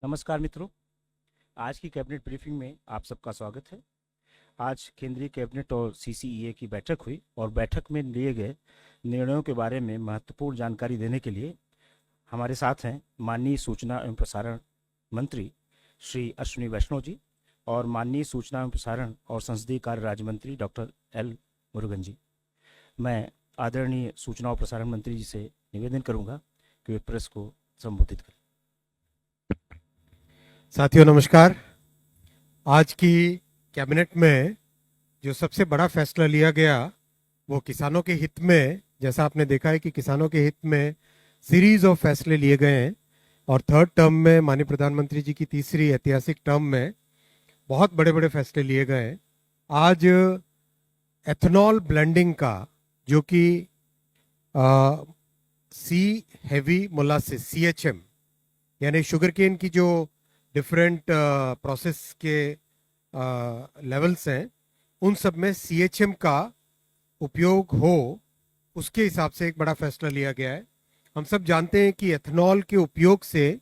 नमस्कार मित्रों, आज की कैबिनेट ब्रीफिंग में आप सबका स्वागत है। आज केंद्रीय कैबिनेट और सीसीईए की बैठक हुई और बैठक में लिए गए निर्णयों के बारे में महत्वपूर्ण जानकारी देने के लिए हमारे साथ हैं माननीय सूचना एवं प्रसारण मंत्री श्री अश्विनी वैष्णव जी और माननीय सूचना एवं प्रसारण और संसदीय कार्य राज्य मंत्री डॉक्टर एल मुरुगन जी। मैं आदरणीय सूचना और प्रसारण मंत्री जी से निवेदन करूंगा कि वे प्रेस को संबोधित करें। साथियों नमस्कार। आज की कैबिनेट में जो सबसे बड़ा फैसला लिया गया वो किसानों के हित में, जैसा आपने देखा है कि किसानों के हित में सीरीज ऑफ फैसले लिए गए हैं और थर्ड टर्म में माननीय प्रधानमंत्री जी की तीसरी ऐतिहासिक टर्म में बहुत बड़े बड़े फैसले लिए गए हैं। आज एथेनॉल ब्लेंडिंग का, जो कि सी हेवी मोलासिस CHM यानी शुगर केन की जो डिफरेंट प्रोसेस के लेवल्स हैं, उन सब में CHM का उपयोग हो, उसके हिसाब से एक बड़ा फैसला लिया गया है। हम सब जानते हैं कि एथेनॉल के उपयोग से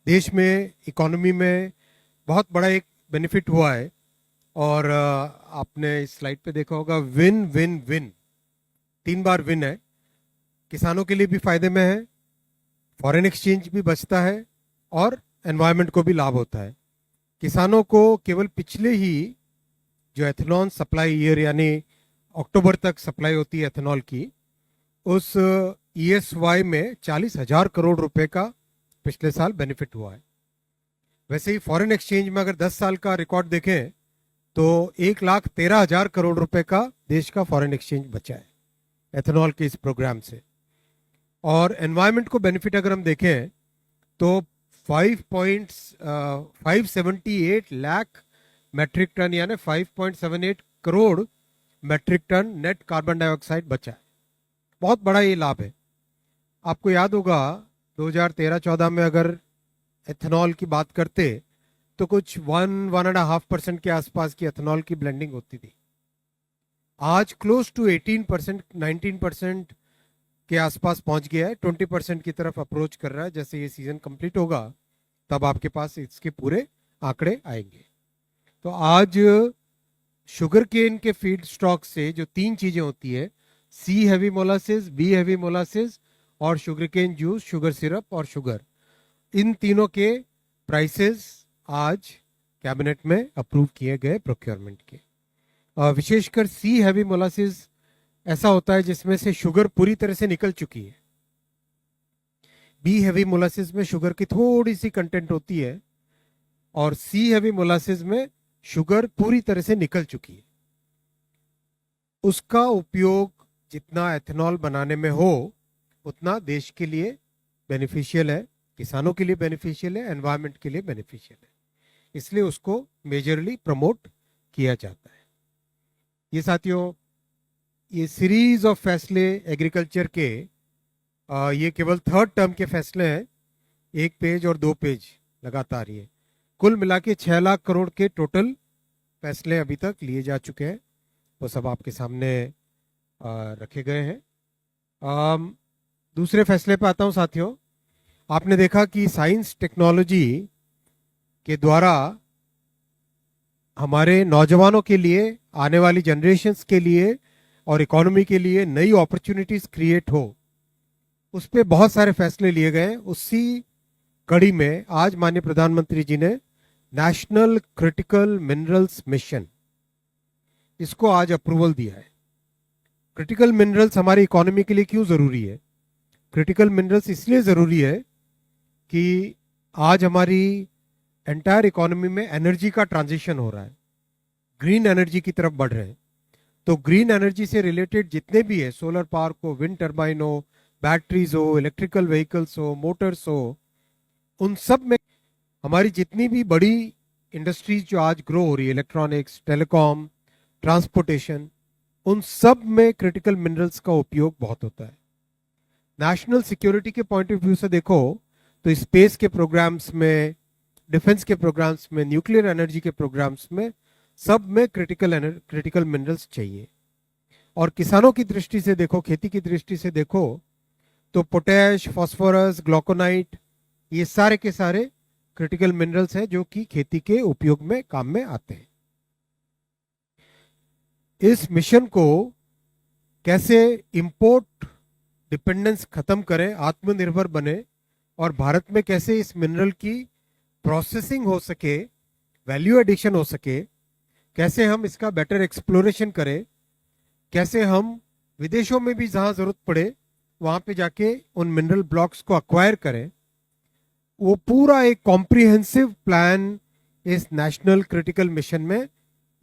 देश में इकोनॉमी में बहुत बड़ा एक बेनिफिट हुआ है और आपने इस स्लाइड पे देखा होगा, विन विन विन, 3 बार विन है। किसानों के लिए भी फायदे में है, फॉरेन एक्सचेंज भी बचता है और एनवायरनमेंट को भी लाभ होता है। किसानों को केवल पिछले ही जो एथेनॉल सप्लाई ईयर यानी अक्टूबर तक सप्लाई होती है एथेनॉल की, उस ESY में 40,000 करोड़ रुपए का पिछले साल बेनिफिट हुआ है। वैसे ही फॉरेन एक्सचेंज में अगर 10 साल का रिकॉर्ड देखें तो 1,13,000 करोड़ रुपए का देश का फॉरेन एक्सचेंज बचा है एथेनॉल के इस प्रोग्राम से। और एनवायरनमेंट को बेनिफिट अगर हम देखें तो 578 लाख मैट्रिक टन यानी 5.78 crore metric ton net carbon dioxide बचा है। बहुत बड़ा ये लाभ है। आपको याद होगा 2013-14 में अगर एथेनॉल की बात करते तो कुछ 1.5% के आसपास की एथेनॉल की ब्लेंडिंग होती थी। आज क्लोज टू 18%, 19% के आसपास पहुंच गया है, 20% की तरफ अप्रोच कर रहा है। जैसे ये सीजन कंप्लीट होगा तब आपके पास इसके पूरे आंकड़े आएंगे। तो आज शुगर केन के फीड स्टॉक से जो 3 चीजें होती है, C heavy molasses, B heavy molasses और sugar cane juice, sugar syrup और शुगर, इन तीनों के प्राइसेस आज कैबिनेट में अप्रूव किए गए प्रोक्योरमेंट के। विशेषकर C हेवी मोलासिस ऐसा होता है जिसमें से शुगर पूरी तरह से निकल चुकी है। B हेवी मोलासिस में शुगर की थोड़ी सी कंटेंट होती है और C हेवी मोलासिस में शुगर पूरी तरह से निकल चुकी है। उसका उपयोग जितना एथेनॉल बनाने में हो उतना देश के लिए बेनिफिशियल है, किसानों के लिए बेनिफिशियल है, एनवायरनमेंट के लिए बेनिफिशियल है, इसलिए उसको मेजरली प्रमोट किया जाता है। ये साथियों, ये सीरीज ऑफ फैसले एग्रीकल्चर के, ये केवल थर्ड टर्म के फैसले हैं, 1 पेज और 2 पेज लगातार। ये कुल मिला के 6 लाख करोड़ के टोटल फैसले अभी तक लिए जा चुके हैं। वो सब आपके सामने रखे गए हैं। दूसरे फैसले पे आता हूं साथियों। आपने देखा कि साइंस टेक्नोलॉजी के द्वारा हमारे नौजवानों के लिए, आने वाली जनरेशन्स के लिए और इकोनॉमी के लिए नई अपॉर्चुनिटीज क्रिएट हो, उस पर बहुत सारे फैसले लिए गए। उसी कड़ी में आज माननीय प्रधानमंत्री जी ने नेशनल क्रिटिकल मिनरल्स मिशन, इसको आज अप्रूवल दिया है। क्रिटिकल मिनरल्स हमारी इकोनॉमी के लिए क्यों जरूरी है? क्रिटिकल मिनरल्स इसलिए जरूरी है कि आज हमारी एंटायर इकोनॉमी में एनर्जी का ट्रांजिशन हो रहा है, ग्रीन एनर्जी की तरफ बढ़ रहे हैं। तो ग्रीन एनर्जी से रिलेटेड जितने भी है, सोलर पार्क हो, विंड टर्बाइन हो, बैटरीज हो, इलेक्ट्रिकल व्हीकल्स हो, मोटर्स हो, उन सब में हमारी जितनी भी बड़ी इंडस्ट्रीज जो आज ग्रो हो रही है, इलेक्ट्रॉनिक्स, टेलीकॉम, ट्रांसपोर्टेशन, उन सब में क्रिटिकल मिनरल्स का उपयोग बहुत होता है। नेशनल सिक्योरिटी के पॉइंट ऑफ व्यू से देखो तो स्पेस के प्रोग्राम्स में, डिफेंस के प्रोग्राम्स में, न्यूक्लियर एनर्जी के प्रोग्राम्स में, सब में क्रिटिकल मिनरल्स चाहिए। और किसानों की दृष्टि से देखो, खेती की दृष्टि से देखो, तो पोटैश, फास्फोरस, ग्लूकोनाइट, ये सारे के सारे क्रिटिकल मिनरल्स हैं जो कि खेती के उपयोग में काम में आते हैं। इस मिशन को कैसे इंपोर्ट डिपेंडेंस खत्म करें, आत्मनिर्भर बने, और भारत में कैसे इस मिनरल की प्रोसेसिंग हो सके, वैल्यू एडिशन हो सके, कैसे हम इसका बेटर एक्सप्लोरेशन करें, कैसे हम विदेशों में भी जहां जरूरत पड़े वहां पे जाके उन मिनरल ब्लॉक्स को अक्वायर करें, वो पूरा एक कॉम्प्रिहेंसिव प्लान इस नेशनल क्रिटिकल मिशन में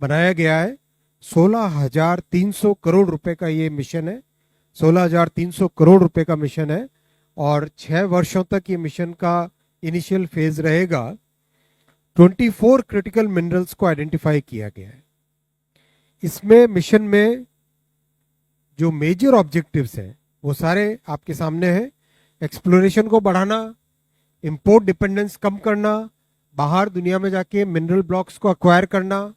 बनाया गया है। 16,300 करोड़ रुपए का ये मिशन है, 16,300 करोड़ रुपए का मिशन है, और 6 वर्षों तक ये मिशन का इनिशियल फेज रहेगा। 24 क्रिटिकल मिनरल्स को आइडेंटिफाई किया गया है। इसमें मिशन में जो मेजर ऑब्जेक्टिव्स हैं वो सारे आपके सामने हैं। एक्सप्लोरेशन को बढ़ाना, इंपोर्ट डिपेंडेंस कम करना, बाहर दुनिया में जाके मिनरल ब्लॉक्स को अक्वायर करना,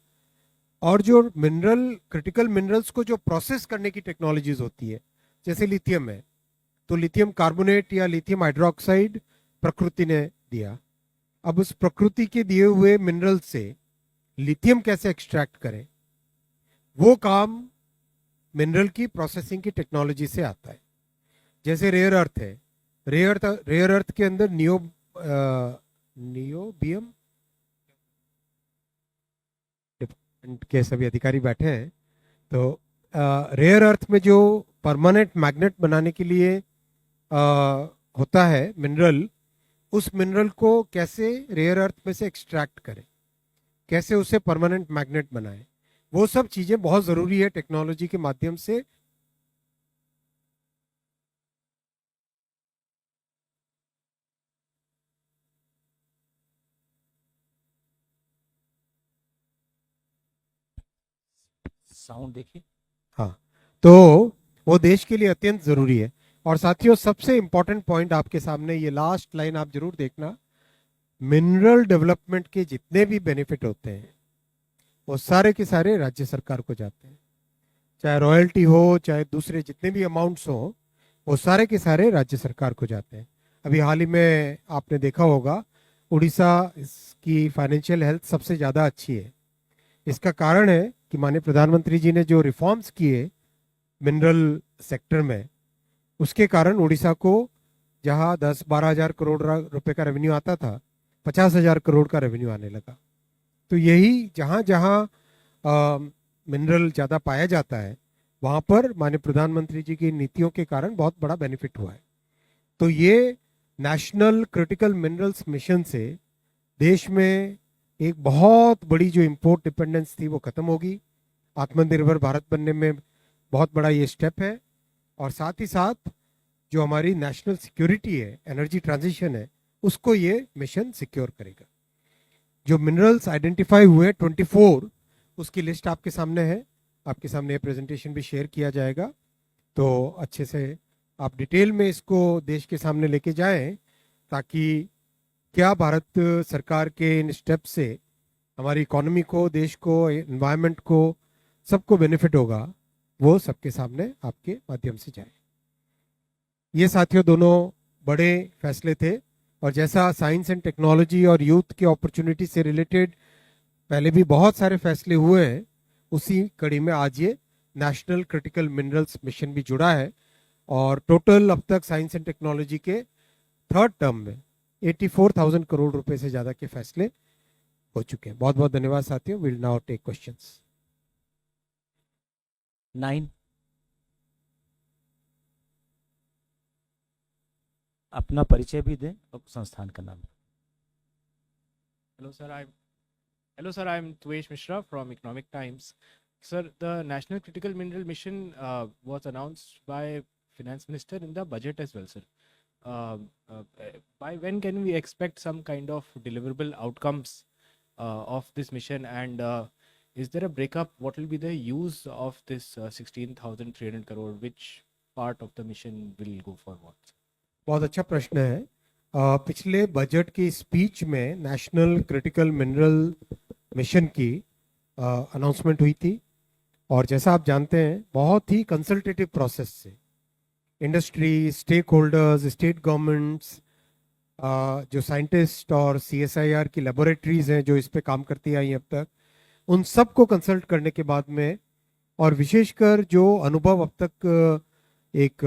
और जो क्रिटिकल मिनरल्स को जो प्रोसेस करने की टेक्नोलॉजीज होती है, जैसे लिथियम है, तो लिथियम कार्बोनेट या लिथियम हाइड्रोक्साइड प्रकृति ने दिया। अब उस प्रकृति के दिए हुए मिनरल से लिथियम कैसे एक्सट्रैक्ट करें, वो काम मिनरल की प्रोसेसिंग की टेक्नोलॉजी से आता है। जैसे रेयर अर्थ है, रेयर अर्थ के अंदर नियोबियम के सभी अधिकारी बैठे हैं, तो रेयर अर्थ में जो परमानेंट मैग्नेट बनाने के लिए होता है मिनरल, उस मिनरल को कैसे रेयर अर्थ में से एक्सट्रैक्ट करें, कैसे उसे परमानेंट मैग्नेट बनाएं, वो सब चीजें बहुत जरूरी है टेक्नोलॉजी के माध्यम से। साउंड देखिए। हाँ, तो वो देश के लिए अत्यंत जरूरी है। और साथियों, सबसे इंपॉर्टेंट पॉइंट आपके सामने, ये लास्ट लाइन आप जरूर देखना, मिनरल डेवलपमेंट के जितने भी बेनिफिट होते हैं वो सारे के सारे राज्य सरकार को जाते हैं। चाहे रॉयल्टी हो, चाहे दूसरे जितने भी अमाउंट्स हो, वो सारे के सारे राज्य सरकार को जाते हैं। अभी हाल ही में आपने देखा होगा, उड़ीसा की फाइनेंशियल हेल्थ सबसे ज़्यादा अच्छी है। इसका कारण है कि माननीय प्रधानमंत्री जी ने जो रिफॉर्म्स किए मिनरल सेक्टर में, उसके कारण उड़ीसा को जहां 10-12 हजार करोड़ रुपए का रेवेन्यू आता था, 50,000 करोड़ का रेवेन्यू आने लगा। तो यही जहां जहां मिनरल ज़्यादा पाया जाता है, वहां पर माननीय प्रधानमंत्री जी की नीतियों के कारण बहुत बड़ा बेनिफिट हुआ है। तो ये नेशनल क्रिटिकल मिनरल्स मिशन से देश में एक बहुत बड़ी जो इंपोर्ट डिपेंडेंस थी वो खत्म होगी। आत्मनिर्भर भारत बनने में बहुत बड़ा ये स्टेप है, और साथ ही साथ जो हमारी नेशनल सिक्योरिटी है, एनर्जी ट्रांजिशन है, उसको ये मिशन सिक्योर करेगा। जो मिनरल्स आइडेंटिफाई हुए 24, उसकी लिस्ट आपके सामने है, आपके सामने ये प्रेजेंटेशन भी शेयर किया जाएगा, तो अच्छे से आप डिटेल में इसको देश के सामने लेके जाएं, ताकि क्या भारत सरकार के इन स्टेप से हमारी इकोनॉमी को, देश को, एनवायरनमेंट को, सबको बेनिफिट होगा, वो सबके सामने आपके माध्यम से जाए। ये साथियों दोनों बड़े फैसले थे, और जैसा साइंस एंड टेक्नोलॉजी और यूथ की अपॉर्चुनिटी से रिलेटेड पहले भी बहुत सारे फैसले हुए हैं, उसी कड़ी में आज ये नेशनल क्रिटिकल मिनरल्स मिशन भी जुड़ा है। और टोटल अब तक साइंस एंड टेक्नोलॉजी के थर्ड टर्म में 84,000 करोड़ रुपए से ज्यादा के फैसले हो चुके हैं। बहुत बहुत धन्यवाद साथियों। Will now take questions. 9 अपना परिचय भी दें और संस्थान का नाम। Hello, sir. I'm Tuesh Mishra from Economic Times. Sir, the National Critical Mineral Mission was announced by Finance Minister in the budget as well, sir. By when can we expect some kind of deliverable outcomes of this mission? And is there a breakup? What will be the use of this 16,300 crore? Which part of the mission will go for what? बहुत अच्छा प्रश्न है। पिछले budget की speech में national critical mineral mission की announcement हुई थी, और जैसा आप जानते हैं बहुत ही कंसल्टेटिव प्रोसेस से industry, stake holders, state governments, जो साइंटिस्ट और CSIR की लेबोरेटरीज हैं जो इस पे काम करती आई अब तक, उन सब को कंसल्ट करने के बाद में, और विशेषकर जो अनुभव अब तक एक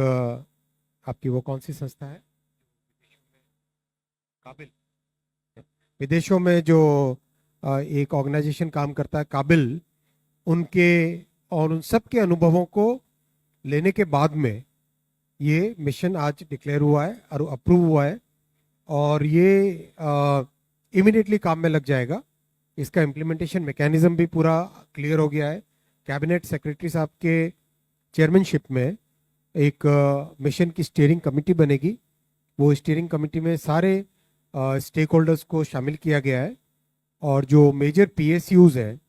आपकी वो कौन सी संस्था है, काबिल, विदेशों में जो एक ऑर्गेनाइजेशन काम करता है काबिल, उनके और उन सब के अनुभवों को लेने के बाद में ये मिशन आज डिक्लेयर हुआ है और अप्रूव हुआ है, और ये इमीडिएटली काम में लग जाएगा। इसका इम्प्लीमेंटेशन मैकेनिज्म भी पूरा क्लियर हो गया है। कैबिनेट सेक्रेटरी साहब के चेयरमैनशिप में एक मिशन की स्टीयरिंग कमेटी बनेगी। वो स्टीयरिंग कमेटी में सारे स्टेक होल्डर्स को शामिल किया गया है, और जो मेजर PSUs हैं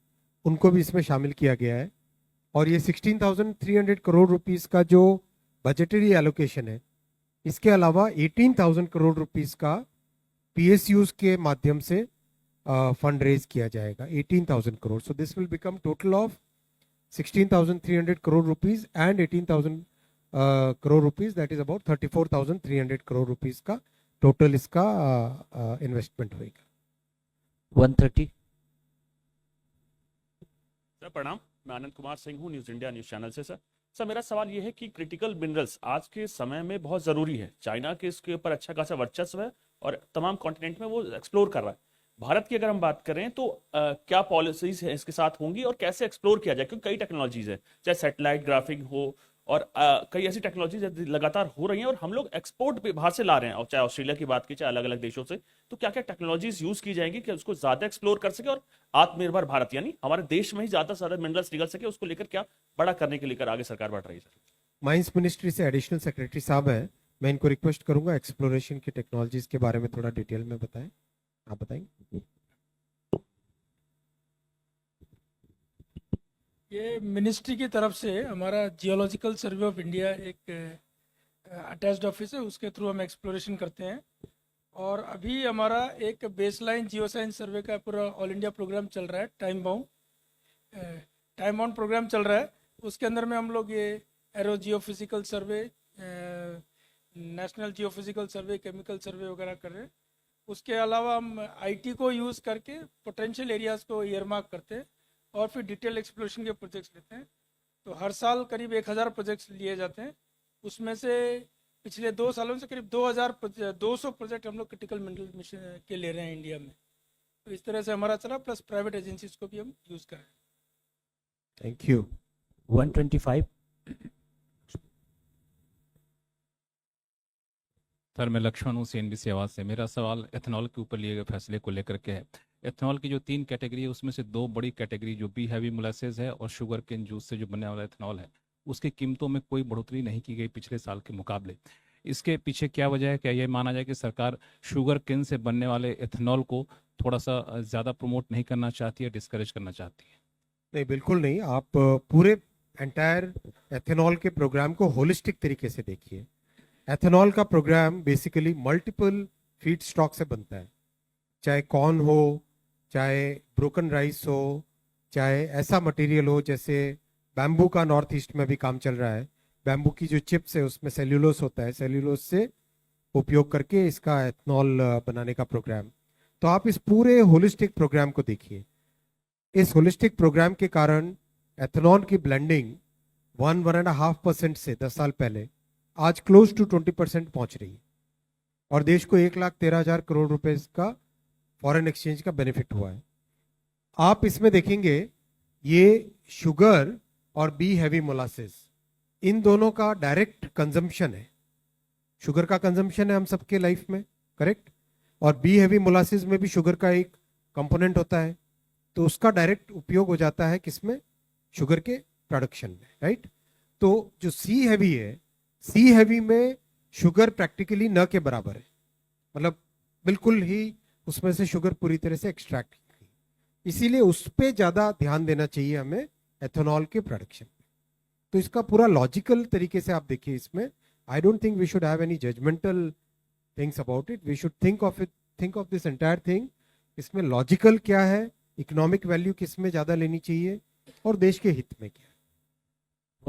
उनको भी इसमें शामिल किया गया है। और ये 16,300 करोड़ रुपीस का जो बजटरी एलोकेशन है, इसके अलावा 18,000 करोड़ रुपीस का PSUs के माध्यम से फंड रेज किया जाएगा, 18,000 crore. So this will become total of 16,300 crore rupees and 18,000 crore rupees, that is about 34,300 crore rupees का टोटल इसका इन्वेस्टमेंट होएगा। 130। सर प्रणाम, मैं आनंद कुमार सिंह हूँ, न्यूज़ इंडिया न्यूज़ चैनल से। सर मेरा सवाल ये है कि क्रिटिकल मिनरल्स आज के समय में बहुत ज़रूरी है। चाइना के इसके ऊपर अच्छा खासा वर्चस्व है और तमाम कॉन्टिनेंट में वो एक्सप्लोर कर रहा है। भारत की अगर हम बात करें तो क्या पॉलिसीज है इसके साथ होंगी और कैसे एक्सप्लोर किया जाए, क्योंकि कई टेक्नोलॉजीज है, चाहे सैटेलाइट ग्राफिंग हो और कई ऐसी टेक्नोलॉजीज लगातार हो रही हैं और हम लोग एक्सपोर्ट भी बाहर से ला रहे हैं, और चाहे ऑस्ट्रेलिया की बात की, चाहे अलग अलग देशों से। तो क्या क्या टेक्नोलॉजीज यूज की जाएंगी कि उसको ज्यादा एक्सप्लोर कर सके और आत्मनिर्भर भारत यानी हमारे देश में ही ज्यादा से ज्यादा मिनरल्स निकल सके, उसको लेकर क्या बड़ा करने के लेकर आगे सरकार बढ़ रही है? सर माइंस मिनिस्ट्री से एडिशनल सेक्रेटरी साहब हैं, मैं इनको रिक्वेस्ट करूंगा एक्सप्लोरेशन की टेक्नोलॉजीज के बारे में थोड़ा डिटेल में बताएं। आप बताएंगे? ये मिनिस्ट्री की तरफ से हमारा जियोलॉजिकल सर्वे ऑफ इंडिया एक अटैच्ड ऑफिस है, उसके थ्रू हम एक्सप्लोरेशन करते हैं। और अभी हमारा एक बेसलाइन जियो साइंस सर्वे का पूरा ऑल इंडिया प्रोग्राम चल रहा है, टाइम बाउंड प्रोग्राम चल रहा है। उसके अंदर में हम लोग ये एरो जियो फिजिकल सर्वे, नेशनल जियो फिजिकल सर्वे, केमिकल सर्वे वगैरह कर रहे हैं। उसके अलावा हम IT को यूज़ करके पोटेंशियल एरियाज़ को ईयरमार्क करते हैं और फिर डिटेल एक्सप्लोरेशन के प्रोजेक्ट्स लेते हैं। तो हर साल करीब 1000 प्रोजेक्ट्स लिए जाते हैं। उसमें से पिछले 2 सालों से करीब 200 प्रोजेक्ट हम लोग क्रिटिकल मिनरल मिशन के ले रहे हैं इंडिया में। तो इस तरह से हमारा चला, प्लस प्राइवेट एजेंसीज को भी हम यूज़ कर रहे हैं। Thank you. 125। सर मैं लक्ष्मण हूँ, CNBC आवाज़ से। मेरा सवाल एथेनॉल के ऊपर लिए गए फैसले को लेकर के है। एथेनॉल की जो 3 कैटेगरी है उसमें से 2 बड़ी कैटेगरी जो बी हैवी मोलासेस है और शुगर केन जूस से जो बनने वाला एथेनॉल है, उसकी कीमतों में कोई बढ़ोतरी नहीं की गई पिछले साल के मुकाबले। इसके पीछे क्या वजह है? क्या यह माना जाए कि सरकार शुगर केन से बनने वाले एथेनॉल को थोड़ा सा ज़्यादा प्रमोट नहीं करना चाहती है, डिस्करेज करना चाहती है? नहीं, बिल्कुल नहीं। आप पूरे एंटायर एथेनॉल के प्रोग्राम को होलिस्टिक तरीके से देखिए। एथेनॉल का programme basically multiple feed stock से बनता है, चाहे कॉर्न हो, चाहे ब्रोकन राइस हो, चाहे ऐसा मटेरियल हो जैसे बैम्बू का नॉर्थ ईस्ट में भी काम चल रहा है। बैम्बू की जो चिप्स है उसमें सेल्यूलोस होता है, सेल्यूलोस से उपयोग करके इसका एथेनॉल बनाने का प्रोग्राम। तो आप इस पूरे होलिस्टिक प्रोग्राम को देखिए। इस होलिस्टिक प्रोग्राम के कारण एथेनॉल की ब्लेंडिंग 1.5% से 10 साल पहले आज क्लोज टू 20% पहुंच रही है, और देश को 1,13,000 करोड़ रुपए का फॉरेन एक्सचेंज का बेनिफिट हुआ है। आप इसमें देखेंगे ये शुगर और बी हैवी मोलासेस, इन दोनों का डायरेक्ट कंजम्पशन है। शुगर का कंजम्पशन है हम सबके लाइफ में, करेक्ट, और बी हैवी मोलासेस में भी शुगर का एक कंपोनेंट होता है। तो उसका डायरेक्ट उपयोग हो जाता है किसमें? शुगर के प्रोडक्शन में, राइट। तो जो सी हैवी है, सी हैवी में शुगर प्रैक्टिकली न के बराबर है, मतलब बिल्कुल ही उसमें से शुगर पूरी तरह से एक्सट्रैक्ट की। इसीलिए उस पर ज़्यादा ध्यान देना चाहिए हमें एथेनॉल के प्रोडक्शन में। तो इसका पूरा लॉजिकल तरीके से आप देखिए इसमें। I don't think we should have any judgmental things about it. We should think of this entire thing. इसमें लॉजिकल क्या है, इकोनॉमिक वैल्यू किस में ज़्यादा लेनी चाहिए और देश के हित में क्या है।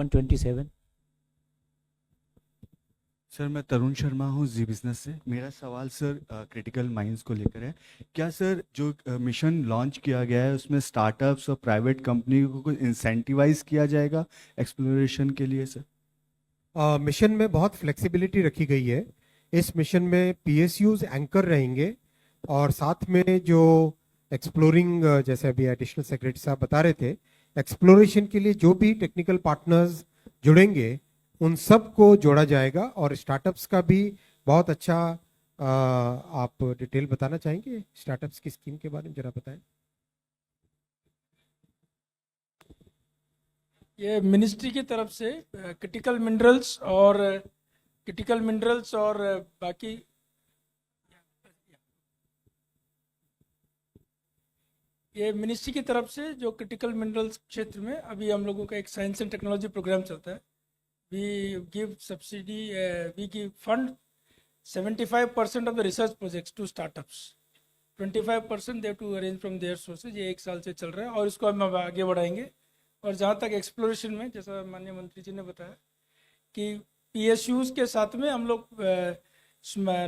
127। सर मैं तरुण शर्मा हूँ जी बिजनेस से। मेरा सवाल सर क्रिटिकल माइंड्स को लेकर है। क्या सर जो मिशन लॉन्च किया गया है उसमें स्टार्टअप्स और प्राइवेट कंपनी को कुछ इंसेंटिवाइज किया जाएगा एक्सप्लोरेशन के लिए सर? मिशन में बहुत फ्लेक्सिबिलिटी रखी गई है। इस मिशन में पीएसयूज एंकर रहेंगे और साथ में जो एक्सप्लोरिंग, जैसे अभी एडिशनल सेक्रेटरी साहब बता रहे थे, एक्सप्लोरेशन के लिए जो भी टेक्निकल पार्टनर्स जुड़ेंगे उन सब को जोड़ा जाएगा। और स्टार्टअप्स का भी बहुत अच्छा आप डिटेल बताना चाहेंगे स्टार्टअप्स की स्कीम के बारे में, जरा बताएं। ये मिनिस्ट्री की तरफ से क्रिटिकल मिनरल्स और बाकी ये मिनिस्ट्री की तरफ से जो क्रिटिकल मिनरल्स क्षेत्र में अभी हम लोगों का एक साइंस एंड टेक्नोलॉजी प्रोग्राम चलता है। We give subsidy, we give fund 75% of the research projects to startups, 25% they have to arrange from their sources. ये 1 साल से चल रहा है और इसको हम आगे बढ़ाएंगे। और जहाँ तक एक्सप्लोरेशन में, जैसा माननीय मंत्री जी ने बताया कि पीएसयूज के साथ में हम लोग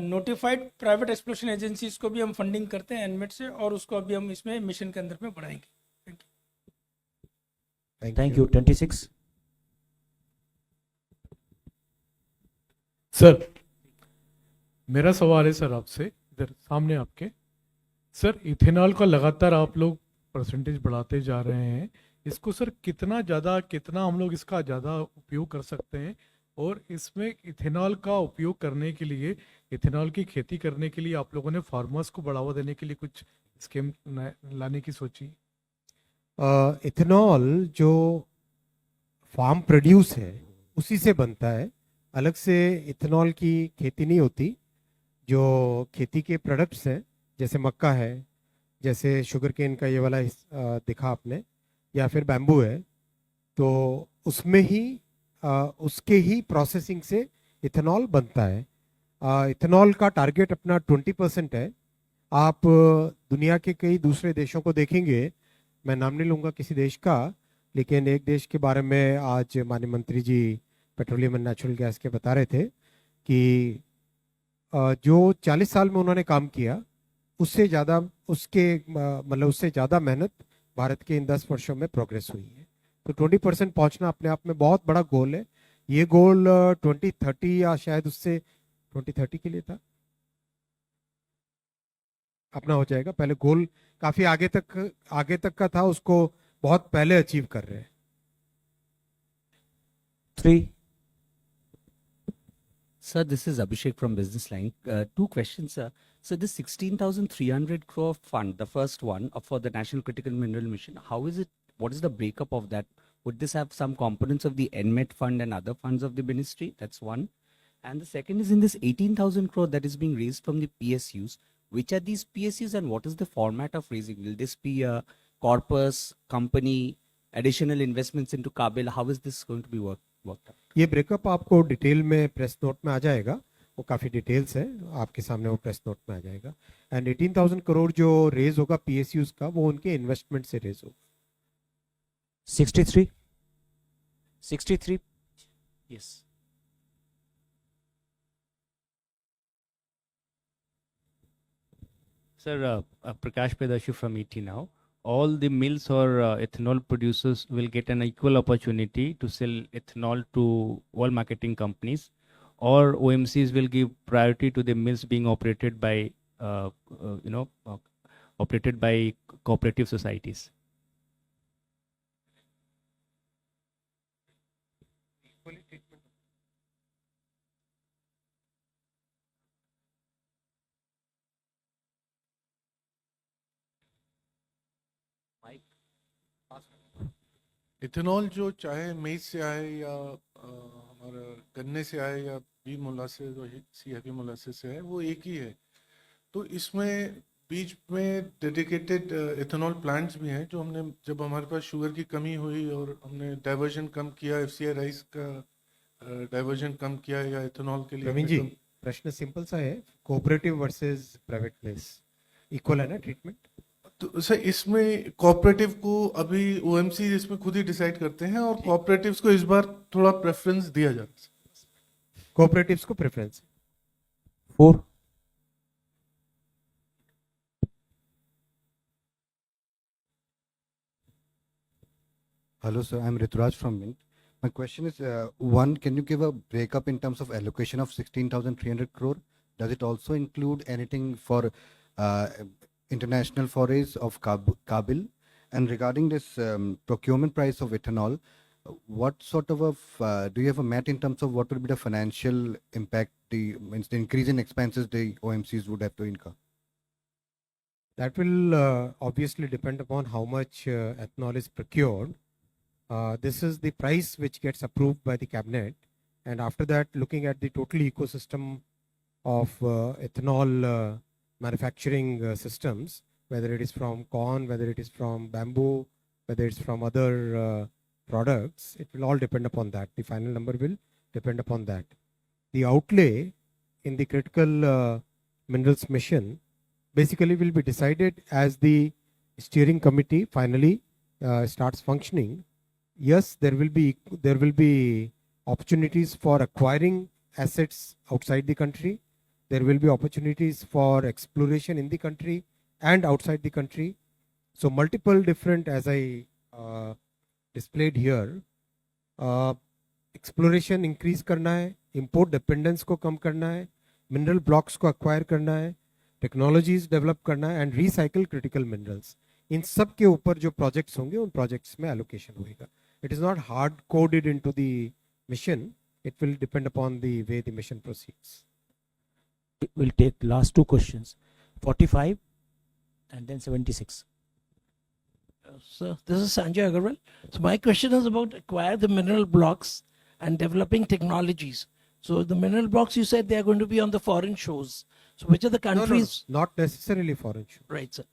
नोटिफाइड प्राइवेट एक्सप्लोरेशन एजेंसीज को भी हम फंडिंग करते हैं एनमेट से, और उसको अभी हम इसमें मिशन के अंदर में बढ़ाएंगे। Thank you. 26। सर मेरा सवाल है सर आपसे, इधर सामने आपके। सर इथेनॉल का लगातार आप लोग परसेंटेज बढ़ाते जा रहे हैं, इसको सर कितना हम लोग इसका ज़्यादा उपयोग कर सकते हैं? और इसमें इथेनॉल का उपयोग करने के लिए, इथेनॉल की खेती करने के लिए आप लोगों ने फार्मर्स को बढ़ावा देने के लिए कुछ स्कीम लाने की सोची? इथेनॉल जो फार्म प्रोड्यूस है उसी से बनता है, अलग से इथेनॉल की खेती नहीं होती। जो खेती के प्रोडक्ट्स हैं, जैसे मक्का है, जैसे शुगर केन का ये वाला दिखा आपने, या फिर बैम्बू है, तो उसमें ही उसके ही प्रोसेसिंग से इथेनॉल बनता है। इथेनॉल का टारगेट अपना 20% है। आप दुनिया के कई दूसरे देशों को देखेंगे, मैं नाम नहीं लूँगा किसी देश का, लेकिन एक देश के बारे में आज माननीय मंत्री जी पेट्रोलियम एंड नेचुरल गैस के बता रहे थे कि जो 40 साल में उन्होंने काम किया उससे ज़्यादा उससे ज़्यादा मेहनत भारत के इन 10 वर्षों में प्रोग्रेस हुई है। तो 20% पहुंचना अपने आप में बहुत बड़ा गोल है। ये गोल 2030 या शायद उससे 2030 के लिए था, अपना हो जाएगा। पहले गोल काफी आगे तक का था, उसको बहुत पहले अचीव कर रहे हैं। 3। Sir, this is Abhishek from Business Line. 2 questions, sir. So this 16,300 crore fund, the first one for the National Critical Mineral Mission, how is it? What is the breakup of that? Would this have some components of the NMET fund and other funds of the ministry? That's one. And the second is, in this 18,000 crore that is being raised from the PSUs, which are these PSUs and what is the format of raising? Will this be a corpus, company, additional investments into Kabil? How is this going to be worked out? ये breakup आपको detail में press note में आ जाएगा, वो काफ़ी details है आपके सामने, वो प्रेस नोट में आ जाएगा। एंड 18,000 करोड़ जो रेज होगा पीएसयूज का, वो उनके इन्वेस्टमेंट से रेज होगा। 63। Yes. Sir, Prakash Pedashu from ET now. All the mills or ethanol producers will get an equal opportunity to sell ethanol to all marketing companies, or OMCs will give priority to the mills being operated by, operated by cooperative societies. Ethanol जो चाहे मेज से आए या हमारा गन्ने से आए या बी मोलासेस और सी हैवी मोलासेस से आए, वो एक ही है। तो इसमें बीच में डेडिकेटेड इथेनॉल प्लांट्स भी हैं, जो हमने जब हमारे पास शुगर की कमी हुई और हमने डाइवर्जन कम किया, एफसीआई राइस का डाइवर्जन कम किया या इथेनॉल के लिए। प्रवीण जी, प्रश्न सिंपल सा है, cooperative versus private place equal है ना ट्रीटमेंट? तो सर इसमें कोऑपरेटिव को अभी ओएमसी इसमें खुद ही डिसाइड करते हैं और कोऑपरेटिव्स को इस बार थोड़ा प्रेफरेंस दिया जा रहा है। कोऑपरेटिव्स को preference. 4. Hello, sir. I'm Rituraj from Mint. My question is, one, can you give a breakup in terms of allocation of 16,300 crore? Does it also include anything for uh, international forays of Kabil? And regarding this procurement price of ethanol, what sort of do you have a math in terms of what will be the financial impact, means the increase in expenses the OMCs would have to incur? That will obviously depend upon how much ethanol is procured. This is the price which gets approved by the cabinet, and after that, looking at the total ecosystem of ethanol manufacturing systems, whether it is from corn, whether it is from bamboo, whether it's from other products, it will all depend upon that. The final number will depend upon that. The outlay in the critical minerals mission basically will be decided as the steering committee finally starts functioning. Yes, there will be opportunities for acquiring assets outside the country. There will be opportunities for exploration in the country and outside the country. So multiple different, as I displayed here, exploration increase करना है, import dependence को कम करना है, mineral blocks को acquire करना है, technologies develop करना है, and recycle critical minerals. इन सब के ऊपर जो projects होंगे उन projects में allocation होएगा. It is not hard coded into the mission. It will depend upon the way the mission proceeds. We'll take last two questions, 45 and then 76. Sir, this is Sanjay Agarwal. So my question is about acquire the mineral blocks and developing technologies. So the mineral blocks, you said they are going to be on the foreign shores. So which are the countries? No, not necessarily foreign shore. Right, sir.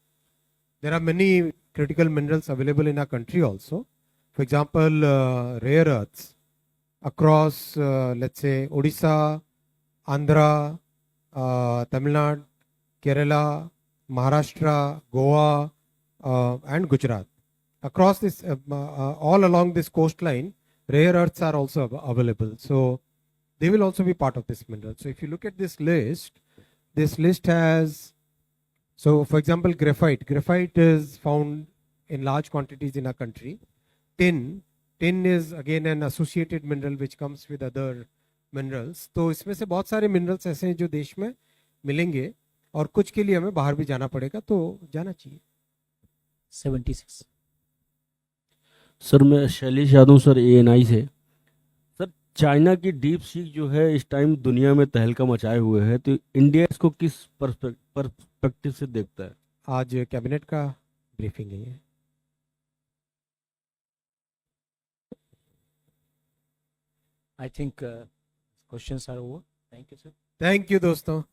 There are many critical minerals available in our country also. For example, rare earths across, let's say, Odisha, Andhra, Tamil Nadu, Kerala, Maharashtra, Goa, and Gujarat. Across this, all along this coastline, rare earths are also available. So they will also be part of this mineral. So if you look at this list has, so for example, graphite. Graphite is found in large quantities in our country. Tin is again an associated mineral which comes with other minerals. तो इसमें से बहुत सारे minerals ऐसे हैं जो देश में मिलेंगे और कुछ के लिए हमें बाहर भी जाना पड़ेगा तो जाना चाहिए. 76. सर मैं शैलेश यादव सर ANI से. सर चाइना की डीप सीक जो है इस टाइम दुनिया में तहलका मचाए हुए है, तो इंडिया इसको किस पर्सपेक्टिव से देखता है? आज कैबिनेट का ब्रीफिंग है ये. I think questions are over. Thank you, sir. Thank you दोस्तों.